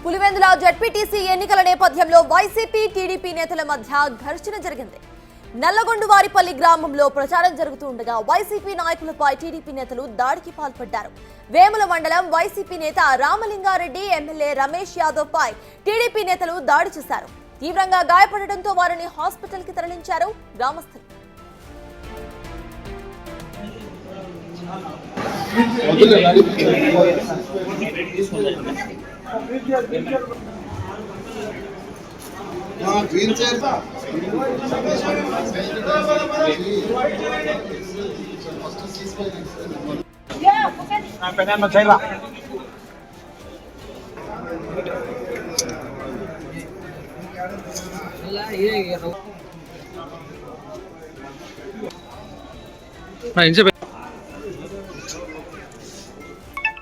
Pulivendula ZPTC ఎన్నికల నేపథ్యంలో YCP TDP నేతల మధ్య ఘర్షణ జరిగింది. నల్లగొండవారిపల్లి గ్రామంలో ప్రచారం జరుగుతూ ఉండగా వైసీపీ నాయకులపై టీడీపీ నేతలు దాడికి పాల్పడ్డారు. వేముల మండలం వైసీపీ నేత రామలింగారెడ్డి, ఎమ్మెల్యే రమేష్ యాదవ్ పై టీడీపీ నేతలు దాడి చేశారు. తీవ్రంగా గాయపడడంతో వారిని హాస్పిటల్ కి తరలించారు గ్రామస్తులు.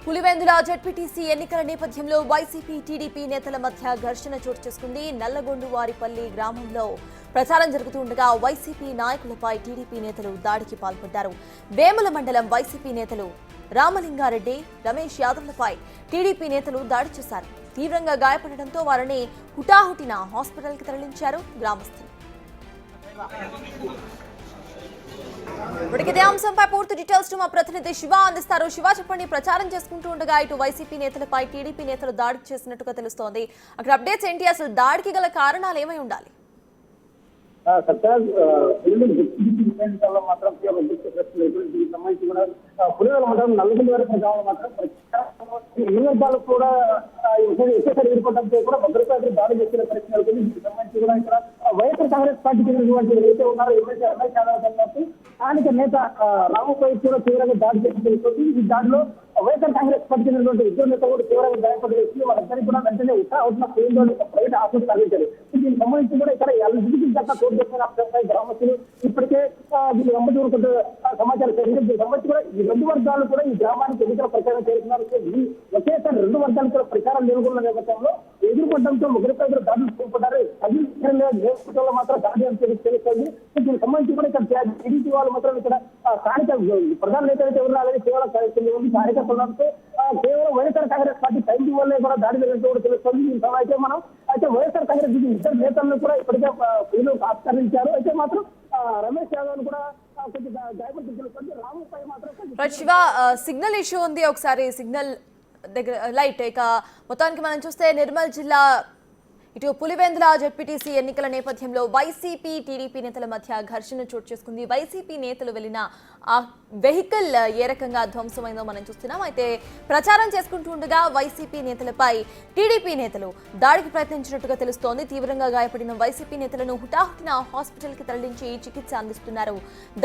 పులివెందుల జెడ్పీటీసీ ఎన్నికల నేపథ్యంలో వైసీపీ టీడీపీ నేతల మధ్య ఘర్షణ చోటు చేసుకుంది. నల్లగొండవారిపల్లి గ్రామంలో ప్రచారం జరుగుతూ ఉండగా వైసీపీ నాయకులపై టీడీపీ నేతలు దాడికి పాల్పడ్డారు. వేముల మండలం వైసీపీ నేతలు రామలింగారెడ్డి, రమేష్ యాదవ్లపై టీడీపీ నేతలు దాడి చేశారు. తీవ్రంగా గాయపడడంతో వారిని హుటాహుటిన హాస్పిటల్ కి తరలించారు గ్రామస్తులు. ఇదే అంశంపై పూర్తి డీటెయిల్స్ మా ప్రతినిధి శివ అందిస్తారు. శివ, చెప్పండి. ప్రచారం చేసుకుంటూ ఉండగా ఇటు వైసీపీ నేతలపై టీడీపీ నేతలు దాడి చేసినట్టుగా తెలుస్తోంది. అక్కడ అప్డేట్స్ ఏంటి? అసలు దాడికి గల కారణాలు ఏమై ఉండాలి? మాత్రం సంబంధించి కూడా పులివెందుల మండలం నల్లగొండవారిపల్లి గ్రామంలో మాత్రం వర్గాలు కూడా ఒకేసారి ఎదుర్కోవడంతో కూడా భద్రతా దాడి చేసిన పరిస్థితి నెలకొంది. దీనికి సంబంధించి కూడా ఇక్కడ వైఎస్ఆర్ కాంగ్రెస్ పార్టీకి చెందినటువంటి ఎవరైతే ఉన్నారో ఎవరైతే రమేష్ యాదవ్ అన్నట్టు స్థానిక నేత రాముపై కూడా తీవ్రంగా దాడి చేసి తెలుస్తుంది. ఈ దాడిలో వైఎస్ఆర్ కాంగ్రెస్ పార్టీ చెందినటువంటి ఇద్దరు నేతలు కూడా తీవ్రంగా గాయపడి వాళ్ళందరికీ కూడా వెంటనే అవుతున్న పులివెందుల ప్రైవేట్ ఆసుపత్రి తరలించారు. దీనికి సంబంధించి కూడా ఇక్కడ కోర్టు చేసిన అంశంపై గ్రామస్తులు ఇప్పటికే వీళ్ళు వెంబడి ఊరుకుంటూ సమాచారం జరిగింది. దీనికి సంబంధించి కూడా ఈ రెండు వర్గాలు కూడా ఈ గ్రామానికి ఎన్నికల ప్రచారం చేస్తున్నారు. ఒకేసారి రెండు వర్గాలు కూడా ప్రచారం నెలకొన్న నేపథ్యంలో ఎదుర్కొనడంతో ఒకరిపై దాడులు చేపట్టారు. నేతృత్వంలో మాత్రం దాడి తెలుస్తుంది. దీనికి సంబంధించి కూడా ఇక్కడ టీడీపీ వాళ్ళు మాత్రం ఇక్కడ స్థానిక ప్రధాన నేతలు అయితే ఉన్నారని కేవలం కార్యకర్తలతో కేవలం వైఎస్ఆర్ కాంగ్రెస్ పార్టీ టైం వల్లే కూడా దాడి జరిగినట్టు కూడా తెలుస్తుంది. దీని అయితే వైఎస్ఆర్ కాంగ్రెస్ ఇద్దరు నేతలను కూడా ఇప్పటికే ఆస్కరించారు. అయితే మాత్రం రమేష్ యాదవ్ కూడా కొంచెం గాయపడి తెలుస్తుంది. రాముపై మాత్రం శివ, సిగ్నల్ ఇష్యూ ఉంది. ఒకసారి సిగ్నల్ దగ్గర లైట్. ఇక మొత్తానికి మనం చూస్తే నిర్మల్ జిల్లా ఇటు పులివెందుల జెడ్పీటీసీ ఎన్నికల నేపథ్యంలో వైసీపీ టీడీపీ నేతల మధ్య ఘర్షణ చోటు చేసుకుంది. వైసీపీ నేతలు వెళ్లిన ఆ వెహికల్ ఏ రకంగా ధ్వంసమైందో మనం చూస్తున్నాం. అయితే ప్రచారం చేసుకుంటూ ఉండగా వైసీపీ నేతలపై టీడీపీ నేతలు దాడికి ప్రయత్నించినట్టుగా తెలుస్తోంది. తీవ్రంగా గాయపడిన వైసీపీ నేతలను హుటాహుటిన హాస్పిటల్ కి తరలించి చికిత్స అందిస్తున్నారు.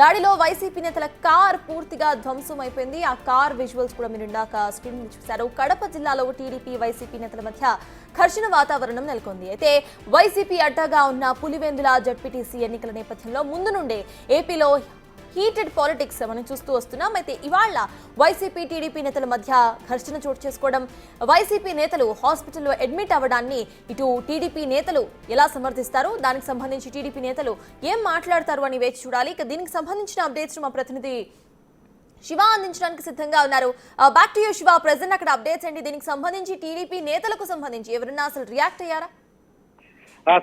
దాడిలో వైసీపీ నేతల కార్ పూర్తిగా ధ్వంసం అయిపోయింది. ఆ కార్ విజువల్స్ కూడా మీరు ఇందాక స్క్రీన్ మీద చూశారు. కడప జిల్లాలో టీడీపీ వైసీపీ నేతల మధ్య ఘర్షణ వాతావరణం నెలకొంది. అయితే వైసీపీ అడ్డాగా ఉన్న పులివెందుల జెడ్పీటీసీ ఎన్నికల నేపథ్యంలో ముందు నుండే ఏపీలో హీటెడ్ పాలిటిక్స్ మనం చూస్తూ వస్తున్నాం. అయితే ఇవాళ వైసీపీ టీడీపీ నేతల మధ్య ఘర్షణ చోటు చేసుకోవడం, వైసీపీ నేతలు హాస్పిటల్లో అడ్మిట్ అవ్వడాన్ని ఇటు టీడీపీ నేతలు ఎలా సమర్థిస్తారు, దానికి సంబంధించి టీడీపీ నేతలు ఏం మాట్లాడతారు అని వేచి చూడాలి. ఇక దీనికి సంబంధించిన అప్డేట్స్ మా ప్రతినిధి శివ అందించడానికి సిద్ధంగా ఉన్నారు. Back to you Shiva. Present అక్కడ అప్డేట్స్ అండి. దీనికి సంబంధించి టీడీపీ నేతలకు సంబంధించి ఎవరన్నా అసలు రియాక్ట్ అయ్యారా?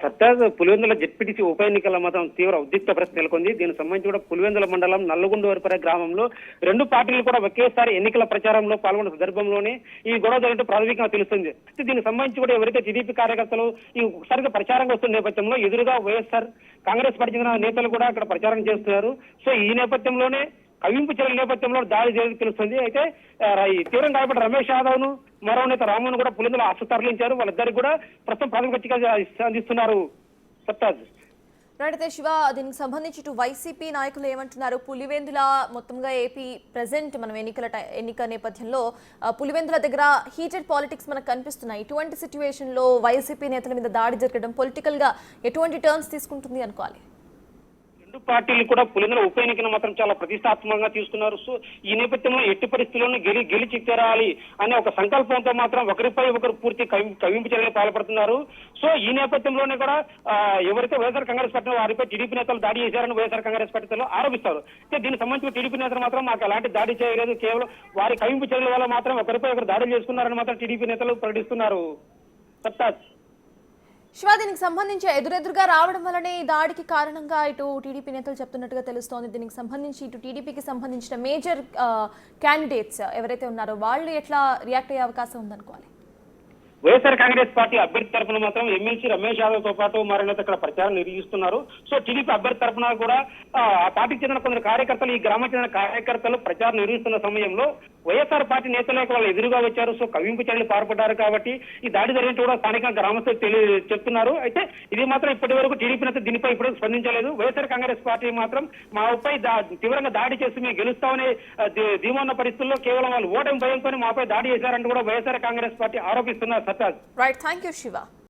సత్తాజ్ పులివెందుల జెడ్పీటీసీ ఉప ఎన్నికల మాత్రం తీవ్ర ఉద్రిక్త పరిస్థితి నెలకొంది. దీనికి సంబంధించి కూడా పులివెందుల మండలం నల్లగొండవారిపల్లి గ్రామంలో రెండు పార్టీలు కూడా ఒకేసారి ఎన్నికల ప్రచారంలో పాల్గొన్న సందర్భంలోనే ఈ గొడవ జరిగినట్టు ప్రాథమికంగా తెలుస్తుంది. దీనికి సంబంధించి కూడా ఎవరైతే టీడీపీ కార్యకర్తలు ఈ ఒకసారిగా ప్రచారంగా వస్తున్న నేపథ్యంలో ఎదురుగా వైఎస్ఆర్ కాంగ్రెస్ పార్టీ చెందిన నేతలు కూడా అక్కడ ప్రచారం చేస్తున్నారు. సో ఈ నేపథ్యంలోనే కవింపు చర్యల నేపథ్యంలో దాడి జరిగి తెలుస్తుంది. అయితే తీవ్రం గాయపడ్డ రమేష్ యాదవ్ ను మరో నేత రామును కూడా పులివెందుల ఆసుపత్రి తరలించారు. వాళ్ళిద్దరికి కూడా ప్రస్తుతం ప్రాథమిక చికిత్స అందిస్తున్నారు. సత్తాజ్ అయితే శివ, దీనికి సంబంధించి ఇటు వైసీపీ నాయకులు ఏమంటున్నారు? పులివెందుల మొత్తంగా ఏపీ ప్రెసెంట్ మనం ఎన్నిక నేపథ్యంలో పులివెందుల దగ్గర హీటెడ్ పాలిటిక్స్ మనకు కనిపిస్తున్నాయి. ఇటువంటి సిచ్యువేషన్ లో వైసీపీ నేతల మీద దాడి జరగడం పొలిటికల్ గా ఎటువంటి టర్న్స్ తీసుకుంటుంది అనుకోవాలి? రెండు పార్టీలు కూడా పులివెందుల ఉప ఎన్నికను మాత్రం చాలా ప్రతిష్టాత్మకంగా తీసుకున్నారు. సో ఈ నేపథ్యంలో ఎట్టి పరిస్థితుల్లోనూ గెలిచి తీరాలి అనే ఒక సంకల్పంతో మాత్రం ఒకరిపై ఒకరు పూర్తి కవింపు చర్యలు పాల్పడుతున్నారు. సో ఈ నేపథ్యంలోనే కూడా ఎవరైతే వైఎస్ఆర్ కాంగ్రెస్ పార్టీ వారిపై టీడీపీ నేతలు దాడి చేశారని వైఎస్ఆర్ కాంగ్రెస్ పార్టీలో ఆరోపిస్తారు. అయితే దీనికి సంబంధించిన టీడీపీ నేతలు మాత్రం మాకు ఎలాంటి దాడి చేయలేదు, కేవలం వారి కవింపు చర్యల వల్ల మాత్రం ఒకరిపై ఒకరు దాడులు చేసుకున్నారని మాత్రం టీడీపీ నేతలు ప్రకటిస్తున్నారు. సత్తాజ్. శివ, దీనికి సంబంధించి ఎదురెదురుగా రావడం వల్లనే ఈ దాడికి కారణంగా ఇటు టీడీపీ నేతలు చెప్తున్నట్టుగా తెలుస్తోంది. దీనికి సంబంధించి ఇటు టీడీపీకి సంబంధించిన మేజర్ క్యాండిడేట్స్ ఎవరైతే ఉన్నారో వాళ్ళు ఎట్లా రియాక్ట్ అయ్యే అవకాశం ఉందనుకోవాలి? వైఎస్ఆర్ కాంగ్రెస్ పార్టీ అభ్యర్థి తరఫున మాత్రం ఎమ్మెల్సీ రమేష్ యాదవ్ తో పాటు మరికొంత ఇక్కడ ప్రచారం నిర్వహిస్తున్నారు. సో టీడీపీ అభ్యర్థి తరఫున కూడా ఆ పార్టీకి చెందిన కొందరు కార్యకర్తలు, ఈ గ్రామానికి చెందిన కార్యకర్తలు ప్రచారం నిర్వహిస్తున్న సమయంలో వైఎస్ఆర్ పార్టీ నేతలకు వాళ్ళు ఎదురుగా వచ్చారు. సో కవింపు చర్యలు పాల్పడ్డారు కాబట్టి ఈ దాడి జరిగినట్టు కూడా స్థానిక గ్రామస్తులు చెప్తున్నారు. అయితే ఇది మాత్రం ఇప్పటి వరకు టీడీపీ నేత దీనిపై ఇప్పుడు స్పందించలేదు. వైఎస్ఆర్ కాంగ్రెస్ పార్టీ మాత్రం మాపై తీవ్రంగా దాడి చేసి మేము గెలుస్తామనే ధీమా ఉన్న పరిస్థితుల్లో కేవలం వాళ్ళు ఓటమి భయంతో మాపై దాడి చేశారంటూ కూడా వైఎస్ఆర్ కాంగ్రెస్ పార్టీ ఆరోపిస్తున్నారు. సత్తాజ్. Right, thank you Shiva.